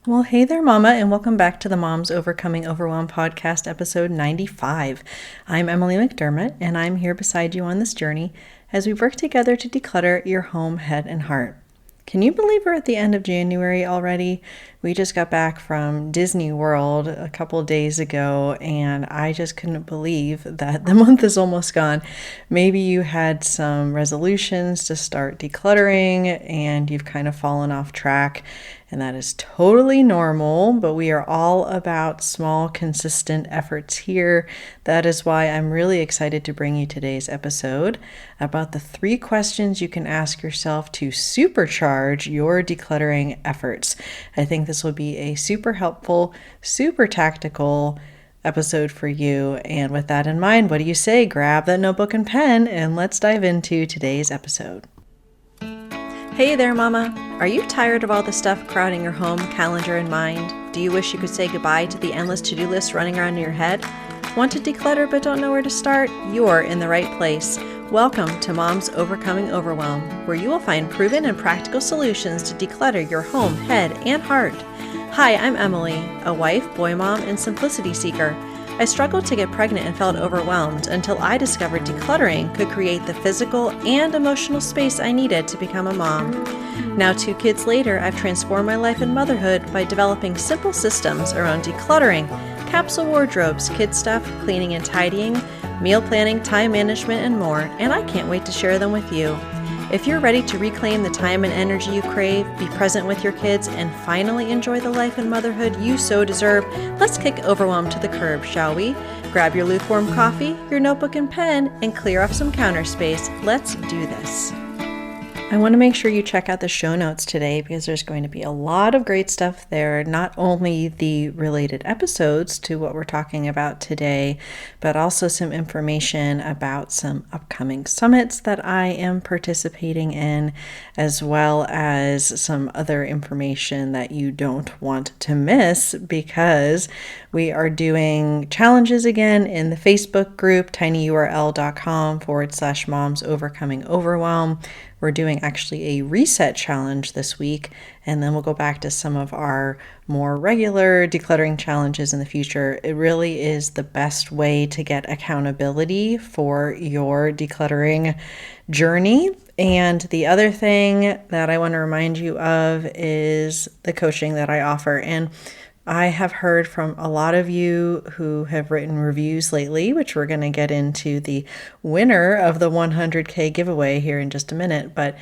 Well, hey there, Mama, and welcome back to the Moms Overcoming Overwhelm podcast, episode 95. I'm Emily McDermott, and I'm here beside you on this journey as we work together to declutter your home, head, and heart. Can you believe we're at the end of January already? We just got back from Disney World a couple of days ago, and I just couldn't believe that the month is almost gone. Maybe you had some resolutions to start decluttering, and you've kind of fallen off track. And that is totally normal, but we are all about small, consistent efforts here. That is why I'm really excited to bring you today's episode about the 3 questions you can ask yourself to supercharge your decluttering efforts. I think this will be a super helpful, super tactical episode for you. And with that in mind, what do you say? Grab that notebook and pen and let's dive into today's episode. Hey there, Mama. Are you tired of all the stuff crowding your home, calendar, and mind? Do you wish you could say goodbye to the endless to-do list running around in your head? Want to declutter but don't know where to start? You're in the right place. Welcome to Moms Overcoming Overwhelm, where you will find proven and practical solutions to declutter your home, head, and heart. Hi, I'm Emily, a wife, boy mom, and simplicity seeker. I struggled to get pregnant and felt overwhelmed until I discovered decluttering could create the physical and emotional space I needed to become a mom. Now, 2 kids later, I've transformed my life and motherhood by developing simple systems around decluttering, capsule wardrobes, kid stuff, cleaning and tidying, meal planning, time management, and more, and I can't wait to share them with you. If you're ready to reclaim the time and energy you crave, be present with your kids, and finally enjoy the life and motherhood you so deserve, let's kick overwhelm to the curb, shall we? Grab your lukewarm coffee, your notebook and pen, and clear off some counter space. Let's do this. I want to make sure you check out the show notes today because there's going to be a lot of great stuff there, not only the related episodes to what we're talking about today, but also some information about some upcoming summits that I am participating in, as well as some other information that you don't want to miss because we are doing challenges again in the Facebook group, tinyurl.com/moms overcoming overwhelm. We're doing actually a reset challenge this week, and then we'll go back to some of our more regular decluttering challenges in the future. It really is the best way to get accountability for your decluttering journey. And the other thing that I want to remind you of is the coaching that I offer. And I have heard from a lot of you who have written reviews lately, which we're going to get into the winner of the 100K giveaway here in just a minute. But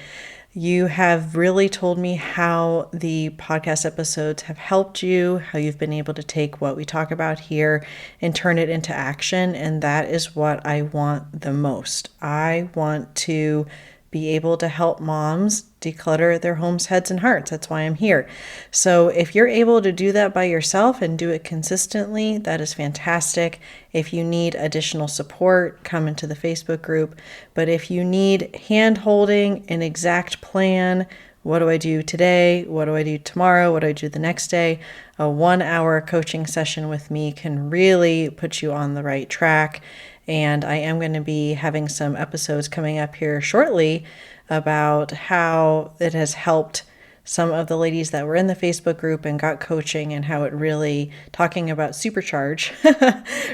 you have really told me how the podcast episodes have helped you, how you've been able to take what we talk about here and turn it into action. And that is what I want the most. I want to be able to help moms declutter their homes, heads, and hearts. That's why I'm here. So if you're able to do that by yourself and do it consistently, that is fantastic. If you need additional support, come into the Facebook group. But if you need hand-holding, an exact plan, what do I do today? What do I do tomorrow? What do I do the next day? A 1-hour coaching session with me can really put you on the right track. And I am going to be having some episodes coming up here shortly about how it has helped some of the ladies that were in the Facebook group and got coaching, and how it really, talking about Supercharge,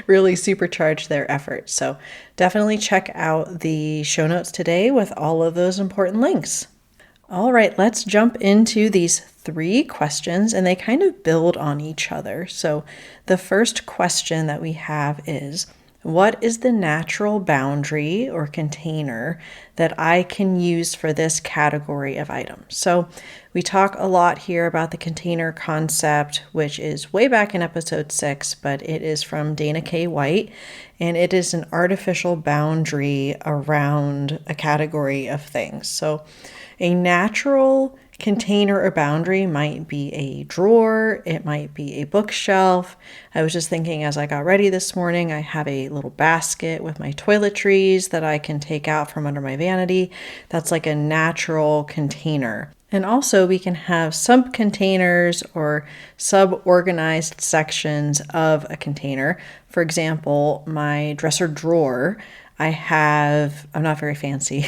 really supercharged their efforts. So definitely check out the show notes today with all of those important links. All right, let's jump into these 3 questions, and they kind of build on each other. So the first question that we have is, what is the natural boundary or container that I can use for this category of item? So we talk a lot here about the container concept, which is way back in episode 6, but it is from Dana K. White, and it is an artificial boundary around a category of things. So a natural container or boundary might be a drawer, it might be a bookshelf. I was just thinking as I got ready this morning, I have a little basket with my toiletries that I can take out from under my vanity. That's like a natural container. And also we can have sub-containers or sub-organized sections of a container. For example, my dresser drawer, I'm not very fancy.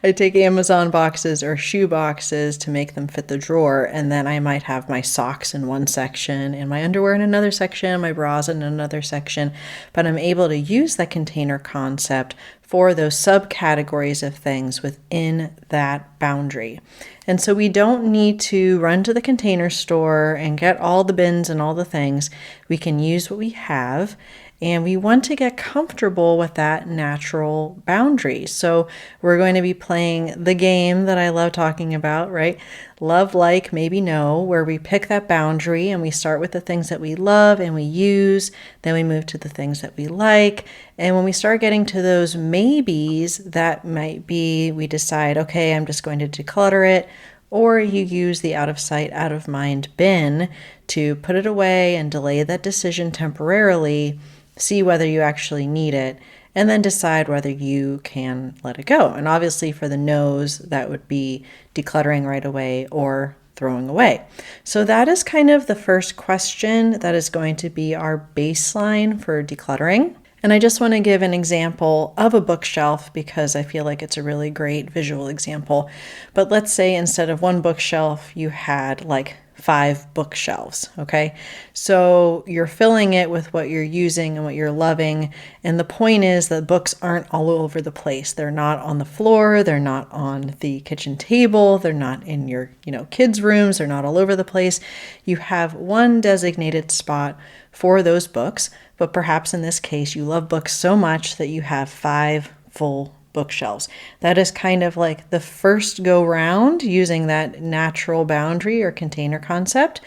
I take Amazon boxes or shoe boxes to make them fit the drawer, and then I might have my socks in one section and my underwear in another section, my bras in another section, but I'm able to use that container concept for those subcategories of things within that boundary. And so we don't need to run to the container store and get all the bins and all the things. We can use what we have, and we want to get comfortable with that natural boundary. So we're going to be playing the game that I love talking about, right? Love, like, maybe, no, where we pick that boundary and we start with the things that we love and we use, then we move to the things that we like. And when we start getting to those maybes, that might be, we decide, okay, I'm just going to declutter it. Or you use the out of sight, out of mind bin to put it away and delay that decision temporarily, see whether you actually need it, and then decide whether you can let it go. And obviously for the no's, that would be decluttering right away or throwing away. So that is kind of the first question that is going to be our baseline for decluttering. And I just want to give an example of a bookshelf because I feel like it's a really great visual example. But let's say instead of one bookshelf, you had like 5 bookshelves, okay? So you're filling it with what you're using and what you're loving. And the point is that books aren't all over the place. They're not on the floor. They're not on the kitchen table. They're not in your, kids' rooms. They're not all over the place. You have one designated spot for those books, but perhaps in this case, you love books so much that you have 5 full bookshelves. That is kind of like the first go round using that natural boundary or container concept.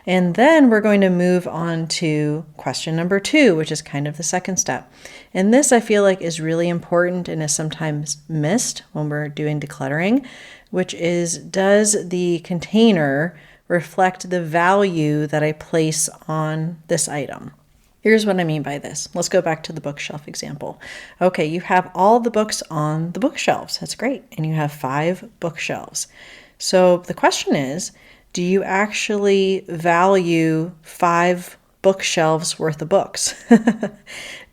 And then we're going to move on to question number 2, which is kind of the second step. And this I feel like is really important and is sometimes missed when we're doing decluttering, which is, does the container reflect the value that I place on this item? Here's what I mean by this. Let's go back to the bookshelf example. Okay, you have all the books on the bookshelves. That's great. And you have 5 bookshelves. So the question is, do you actually value 5 bookshelves worth of books?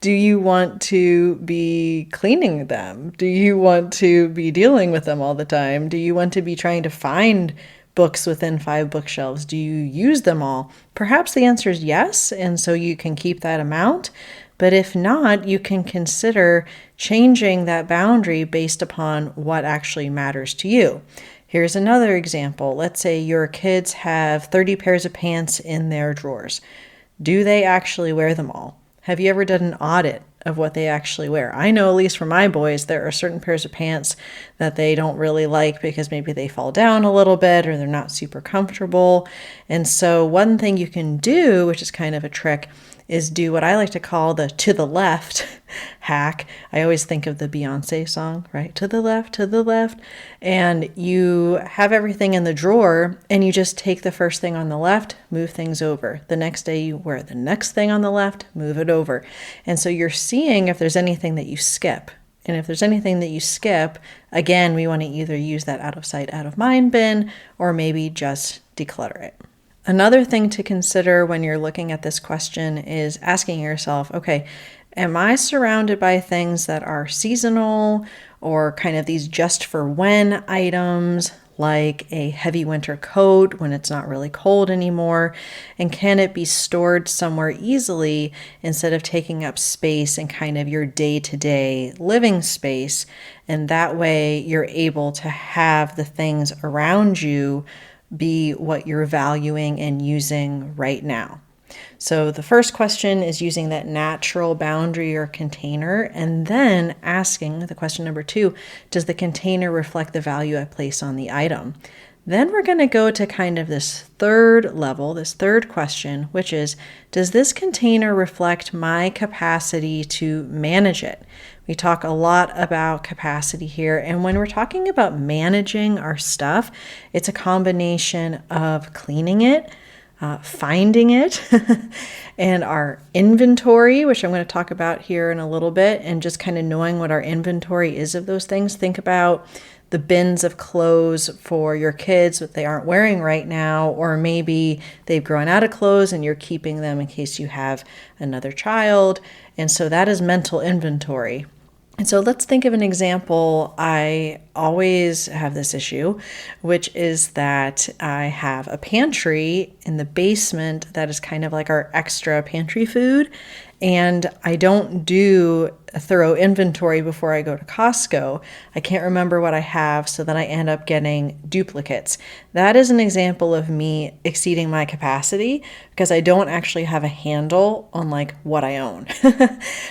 Do you want to be cleaning them? Do you want to be dealing with them all the time? Do you want to be trying to find books within 5 bookshelves? Do you use them all? Perhaps the answer is yes, and so you can keep that amount. But if not, you can consider changing that boundary based upon what actually matters to you. Here's another example. Let's say your kids have 30 pairs of pants in their drawers. Do they actually wear them all? Have you ever done an audit of what they actually wear? I know, at least for my boys, there are certain pairs of pants that they don't really like because maybe they fall down a little bit or they're not super comfortable. And so one thing you can do, which is kind of a trick, is do what I like to call the to the left hack. I always think of the Beyonce song, right? To the left, to the left. And you have everything in the drawer and you just take the first thing on the left, move things over. The next day you wear the next thing on the left, move it over. And so you're seeing if there's anything that you skip. And if there's anything that you skip, again, we want to either use that out of sight, out of mind bin, or maybe just declutter it. Another thing to consider when you're looking at this question is asking yourself, okay, am I surrounded by things that are seasonal or kind of these just for when items, like a heavy winter coat when it's not really cold anymore? And can it be stored somewhere easily instead of taking up space in kind of your day-to-day living space? And that way you're able to have the things around you be what you're valuing and using right now. So the first question is using that natural boundary or container, and then asking the question number 2, does the container reflect the value I place on the item? Then we're going to go to kind of this third level, this third question, which is, does this container reflect my capacity to manage it? We talk a lot about capacity here, and when we're talking about managing our stuff, it's a combination of cleaning it, finding it, and our inventory, which I'm going to talk about here in a little bit, and just kind of knowing what our inventory is of those things. Think about the bins of clothes for your kids that they aren't wearing right now, or maybe they've grown out of clothes and you're keeping them in case you have another child. And so that is mental inventory. And so let's think of an example. I always have this issue, which is that I have a pantry in the basement that is kind of like our extra pantry food. And I don't do a thorough inventory before I go to Costco. I can't remember what I have, so then I end up getting duplicates. That is an example of me exceeding my capacity because I don't actually have a handle on like what I own.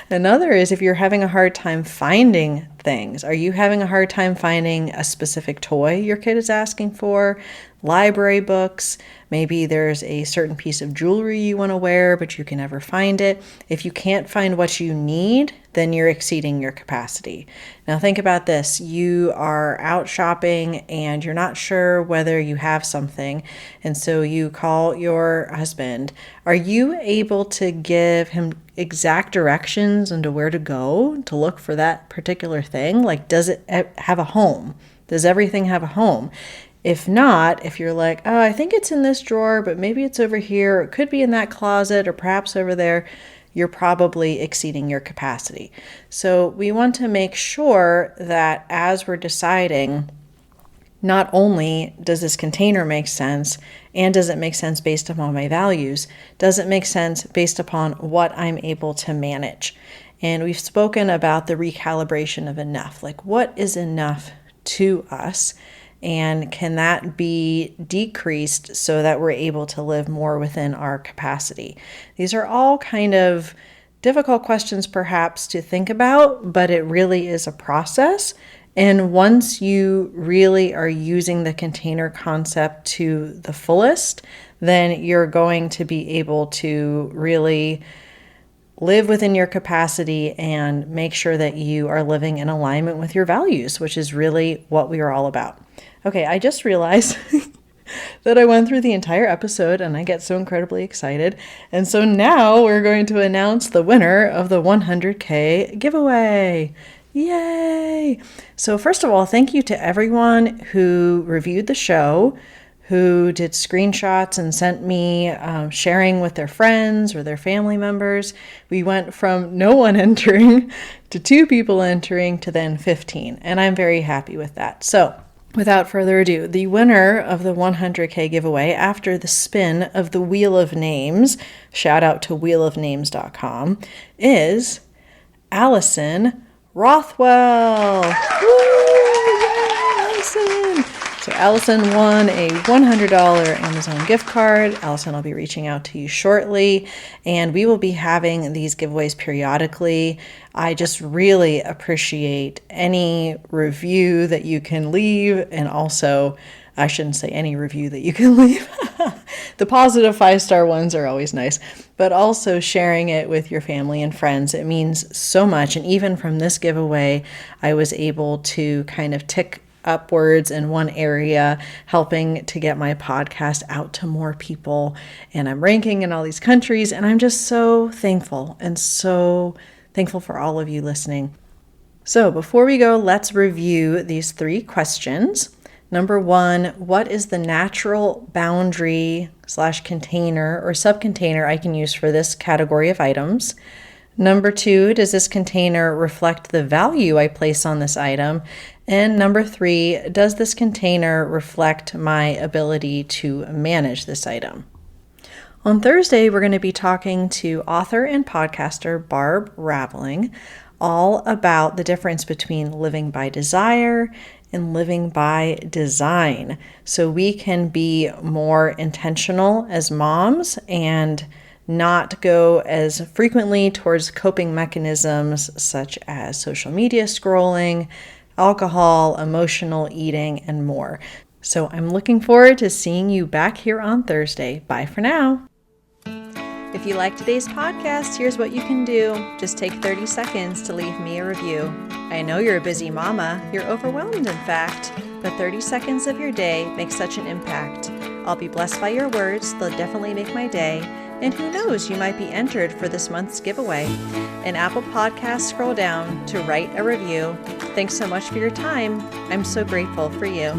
Another is if you're having a hard time finding things. Are you having a hard time finding a specific toy your kid is asking for? Library books, maybe there's a certain piece of jewelry you want to wear, but you can never find it. If you can't find what you need, then you're exceeding your capacity. Now think about this. You are out shopping and you're not sure whether you have something. And so you call your husband. Are you able to give him exact directions into where to go to look for that particular thing? Like, does it have a home? Does everything have a home? If not, if you're like, oh, I think it's in this drawer, but maybe it's over here, or it could be in that closet, or perhaps over there, you're probably exceeding your capacity. So we want to make sure that as we're deciding, not only does this container make sense, and does it make sense based upon my values, does it make sense based upon what I'm able to manage? And we've spoken about the recalibration of enough, like what is enough to us? And can that be decreased so that we're able to live more within our capacity? These are all kind of difficult questions perhaps to think about, but it really is a process. And once you really are using the container concept to the fullest, then you're going to be able to really live within your capacity and make sure that you are living in alignment with your values, which is really what we are all about. Okay, I just realized that I went through the entire episode and I get so incredibly excited. And so now we're going to announce the winner of the 100K giveaway. Yay! So first of all, thank you to everyone who reviewed the show, who did screenshots and sent me sharing with their friends or their family members. We went from no one entering to 2 people entering to then 15, and I'm very happy with that. So without further ado, the winner of the 100K giveaway after the spin of the Wheel of Names, shout out to wheelofnames.com, is Allison Rothwell. Woo! Yay, Allison! So Allison won a $100 Amazon gift card. Allison, I'll be reaching out to you shortly, and we will be having these giveaways periodically. I just really appreciate any review that you can leave, and also, I shouldn't say any review that you can leave. The positive 5-star ones are always nice, but also sharing it with your family and friends. It means so much, and even from this giveaway, I was able to kind of tick upwards in one area, helping to get my podcast out to more people. And I'm ranking in all these countries, and I'm just so thankful and so thankful for all of you listening. So before we go, let's review these 3 questions. Number 1, what is the natural boundary / container or subcontainer I can use for this category of items? Number 2, does this container reflect the value I place on this item? And number 3, does this container reflect my ability to manage this item? On Thursday, we're going to be talking to author and podcaster Barb Raveling all about the difference between living by desire and living by design, so we can be more intentional as moms and not go as frequently towards coping mechanisms such as social media scrolling, alcohol, emotional eating, and more. So I'm looking forward to seeing you back here on Thursday. Bye for now. If you like today's podcast, here's what you can do. Just take 30 seconds to leave me a review. I know you're a busy mama. You're overwhelmed, in fact, but 30 seconds of your day makes such an impact. I'll be blessed by your words. They'll definitely make my day. And who knows, you might be entered for this month's giveaway. In Apple Podcasts, scroll down to write a review. Thanks so much for your time. I'm so grateful for you.